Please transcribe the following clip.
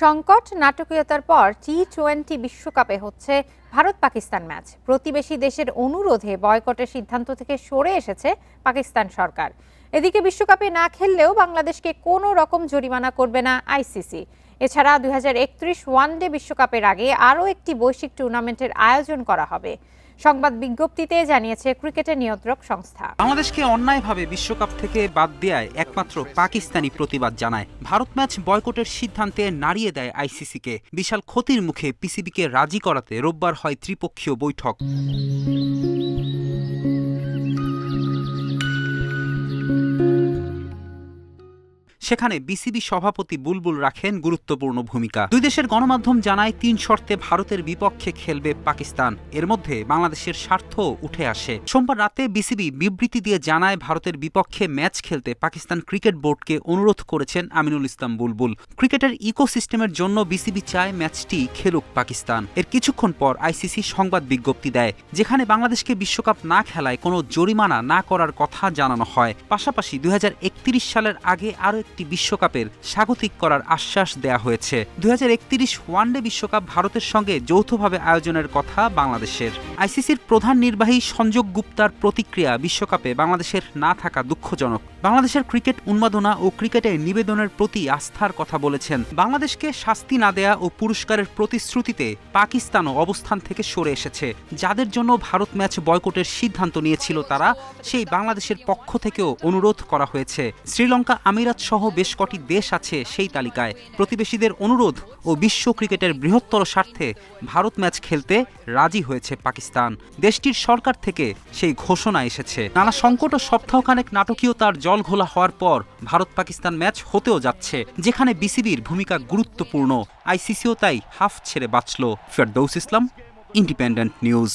সংকট নাটকীয়তার পর টি-20 বিশ্বকাপে হচ্ছে ভারত পাকিস্তান ম্যাচ। প্রতিবেশী দেশের অনুরোধে বয়কটের সিদ্ধান্ত থেকে সরে এসেছে পাকিস্তান সরকার। এদিকে বিশ্বকাপে না খেললেও বাংলাদেশকে কোনো রকম জরিমানা করবে না আইসিসি। এছাড়া 2031 ওয়ানডে বিশ্বকাপের আগে আরও একটি বৈশ্বিক টুর্নামেন্টের আয়োজন করা হবে। সংবাদ বিজ্ঞপ্তিতে জানিয়েছে ক্রিকেটের নিয়ন্ত্রক সংস্থা। বাংলাদেশকে অন্যায়ভাবে বিশ্বকাপ থেকে বাদ দেয়ায় একমাত্র পাকিস্তানি প্রতিবাদ জানায়। ভারত ম্যাচ বয়কটের সিদ্ধান্তে নাড়িয়ে দেয় আইসিসিকে। বিশাল ক্ষতির মুখে পিসিবিকে রাজি করাতে রোববার হয় ত্রিপক্ষীয় বৈঠক। সেখানে বিসিবি সভাপতি বুলবুল রাখেন গুরুত্বপূর্ণ ভূমিকা। দুই দেশের গণমাধ্যম জানায় ৩ শর্তে ভারতের বিপক্ষে খেলবে পাকিস্তান। এর মধ্যে বাংলাদেশের স্বার্থ উঠে আসে। সোমবার রাতে বিসিবি বিবৃতি দিয়ে জানায় ভারতের বিপক্ষে ম্যাচ খেলতে পাকিস্তান ক্রিকেট বোর্ডকে অনুরোধ করেছেন আমিনুল ইসলাম বুলবুল। ক্রিকেটের ইকোসিস্টেমের জন্য বিসিবি চায় ম্যাচটি খেলুক পাকিস্তান। এর কিছুক্ষণ পর আইসিসি সংবাদ বিজ্ঞপ্তি দেয়, যেখানে বাংলাদেশকে বিশ্বকাপ না খেলায় কোনো জরিমানা না করার কথা জানানো হয়। পাশাপাশি 2031 সালের আগে আরও একটি বিশ্বকাপের স্বাগতিক করার আশ্বাস দেয়া হয়েছে। 2031 ওয়ানডে বিশ্বকাপ ভারতের সঙ্গে যৌথভাবে আয়োজনের কথা বাংলাদেশের। আইসিসির প্রধান নির্বাহী সঞ্জয় গুপ্তার প্রতিক্রিয়া, বিশ্বকাপে বাংলাদেশের না থাকা দুঃখজনক। বাংলাদেশের ক্রিকেট উন্মাদনা ও ক্রিকেটের নিবেদনের প্রতি আস্থার কথা বলেছেন। বাংলাদেশকে শাস্তি না দেয়া ও পুরস্কারের প্রতিশ্রুতিতে পাকিস্তানও অবস্থান থেকে সরে এসেছে। যাদের জন্য ভারত ম্যাচ বয়কটের সিদ্ধান্ত নিয়েছিল তারা সেই বাংলাদেশের পক্ষ থেকেও অনুরোধ করা হয়েছে। শ্রীলঙ্কা, আমিরাত সহ বেশ কটি দেশ আছে সেই তালিকায়। প্রতিবেশীদের অনুরোধ ও বিশ্ব ক্রিকেটের বৃহত্তর স্বার্থে ভারত ম্যাচ খেলতে রাজি হয়েছে পাকিস্তান। দেশটির সরকার থেকে সেই ঘোষণা এসেছে। নানা সংকট ও সপ্তাহখানেক নাটকীয়তার জল ঘোলা হওয়ার পর ভারত পাকিস্তান ম্যাচ হতেও যাচ্ছে, যেখানে বিসিবির ভূমিকা গুরুত্বপূর্ণ। আইসিসিও তাই হাফ ছেড়ে বাঁচল। ফেরদৌস ইসলাম, ইন্ডিপেন্ডেন্ট নিউজ।